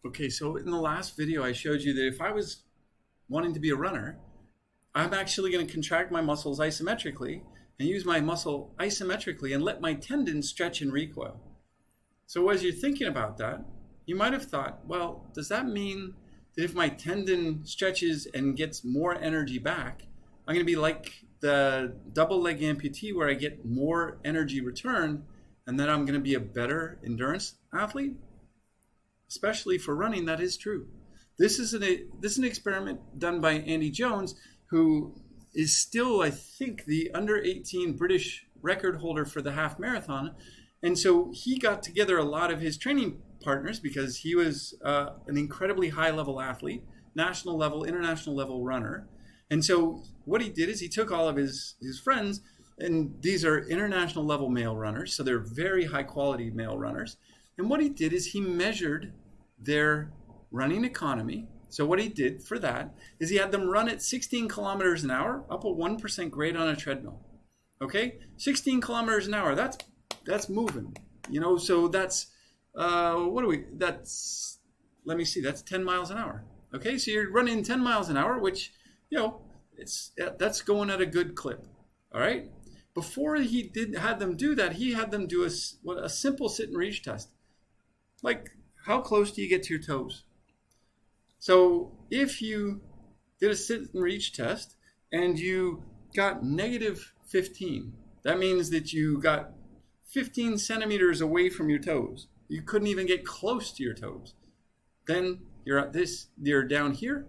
Okay, so in the last video, I showed you that if I was wanting to be a runner, I'm actually going to contract my muscles isometrically and use my muscle isometrically and let my tendons stretch and recoil. So as you're thinking about that, you might have thought, well, does that mean that if my tendon stretches and gets more energy back, I'm going to be like the double leg amputee where I get more energy return and then I'm going to be a better endurance athlete? Especially for running, that is true. This is an experiment done by Andy Jones, who is still, I think, the under 18 British record holder for the half marathon. And so he got together a lot of his training partners because he was an incredibly high level athlete, national level, international level runner. And so what he did is he took all of his friends, and these are international level male runners, so they're very high quality male runners. And what he did is he measured their running economy. So what he did for that is he had them run at 16 kilometers an hour, up a 1% grade on a treadmill. Okay, 16 kilometers an hour, that's moving. So that's, let me see, that's 10 miles an hour. Okay, so you're running 10 miles an hour, which, that's going at a good clip. All right, before he had them do that, he had them do a simple sit and reach test. Like, how close do you get to your toes? So if you did a sit and reach test and you got negative 15, that means that you got 15 centimeters away from your toes. You couldn't even get close to your toes. Then you're down here.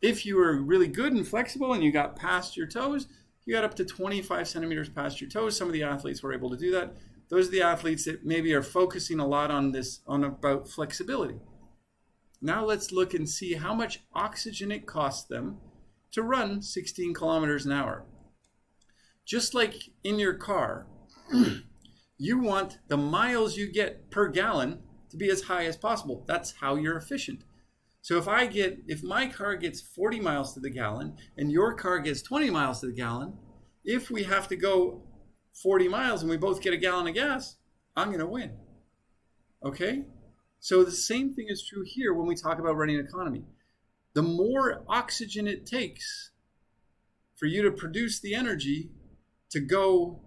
If you were really good and flexible and you got past your toes, you got up to 25 centimeters past your toes. Some of the athletes were able to do that. Those are the athletes that maybe are focusing a lot on about flexibility. Now let's look and see how much oxygen it costs them to run 16 kilometers an hour. Just like in your car, you want the miles you get per gallon to be as high as possible. That's how you're efficient. So if my car gets 40 miles to the gallon and your car gets 20 miles to the gallon, if we have to go 40 miles and we both get a gallon of gas, I'm going to win. Okay? So the same thing is true here when we talk about running economy. The more oxygen it takes for you to produce the energy to go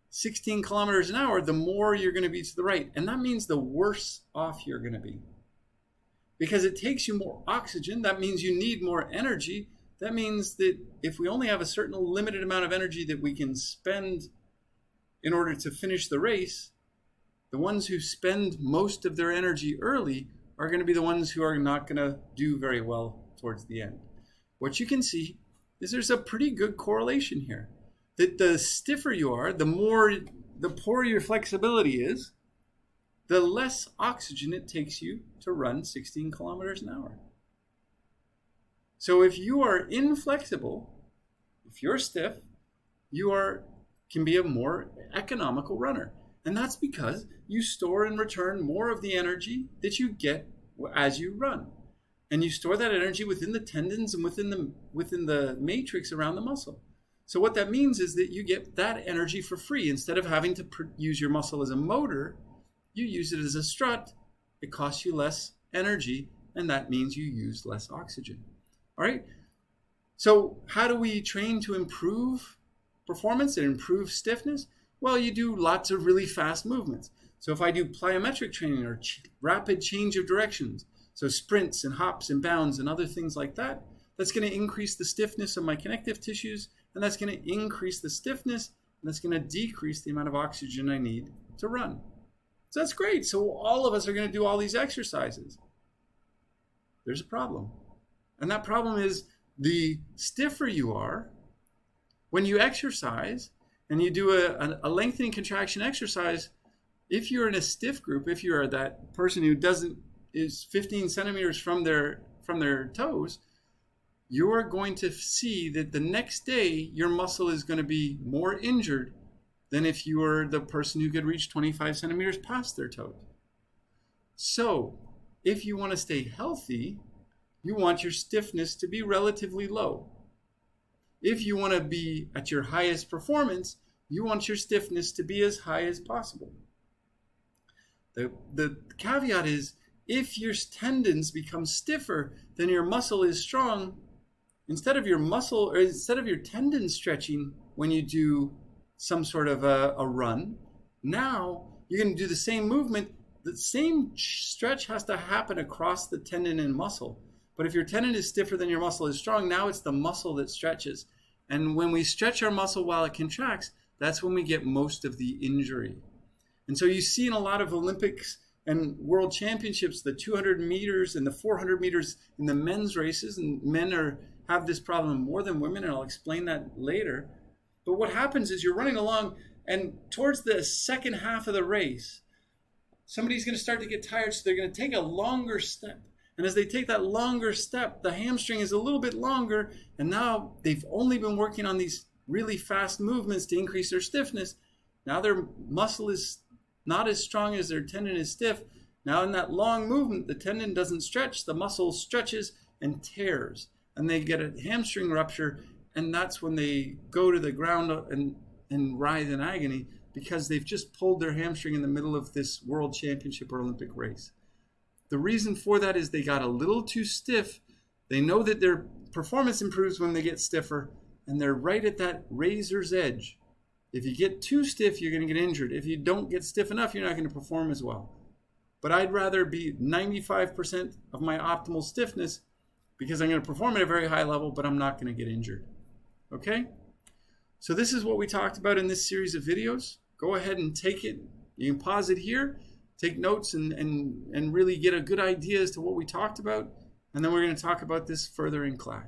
16 kilometers an hour, the more you're going to be to the right. And that means the worse off you're going to be. Because it takes you more oxygen, that means you need more energy. That means that if we only have a certain limited amount of energy that we can spend in order to finish the race, the ones who spend most of their energy early are going to be the ones who are not going to do very well towards the end. What you can see is there's a pretty good correlation here. That the stiffer you are, the poorer your flexibility is, the less oxygen it takes you to run 16 kilometers an hour. So if you are inflexible, if you're stiff, can be a more economical runner. And that's because you store and return more of the energy that you get as you run. And you store that energy within the tendons and within the matrix around the muscle. So what that means is that you get that energy for free. Instead of having to use your muscle as a motor, you use it as a strut. It costs you less energy, and that means you use less oxygen. All right? So how do we train to improve performance and improve stiffness? Well, you do lots of really fast movements. So if I do plyometric training or rapid change of directions, so sprints and hops and bounds and other things like that, that's going to increase the stiffness of my connective tissues, and that's going to increase the stiffness, and that's going to decrease the amount of oxygen I need to run. So that's great. So all of us are going to do all these exercises. There's a problem. And that problem is the stiffer you are, when you exercise and you do a lengthening contraction exercise, if you're in a stiff group, if you're that person who is 15 centimeters from their toes, you're going to see that the next day your muscle is going to be more injured than if you were the person who could reach 25 centimeters past their toes. So if you want to stay healthy, you want your stiffness to be relatively low. If you want to be at your highest performance, you want your stiffness to be as high as possible. The caveat is if your tendons become stiffer, then your muscle is strong. Instead of your tendon stretching when you do some sort of a run, now you're going to do the same movement. The same stretch has to happen across the tendon and muscle. But if your tendon is stiffer than your muscle is strong, now it's the muscle that stretches. And when we stretch our muscle while it contracts, that's when we get most of the injury. And so you see in a lot of Olympics and world championships, the 200 meters and the 400 meters in the men's races, and men have this problem more than women, and I'll explain that later. But what happens is you're running along, and towards the second half of the race, somebody's going to start to get tired, so they're going to take a longer step. And as they take that longer step, the hamstring is a little bit longer, and now they've only been working on these really fast movements to increase their stiffness. Now their muscle is not as strong as their tendon is stiff. Now in that long movement, the tendon doesn't stretch, the muscle stretches and tears, and they get a hamstring rupture, and that's when they go to the ground and writhe in agony because they've just pulled their hamstring in the middle of this world championship or Olympic race. The reason for that is they got a little too stiff. They know that their performance improves when they get stiffer, and they're right at that razor's edge. If you get too stiff, you're going to get injured. If you don't get stiff enough, you're not going to perform as well. But I'd rather be 95% of my optimal stiffness because I'm going to perform at a very high level, but I'm not going to get injured. Okay? So this is what we talked about in this series of videos. Go ahead and take it. You can pause it here, take notes, and really get a good idea as to what we talked about. And then we're going to talk about this further in class.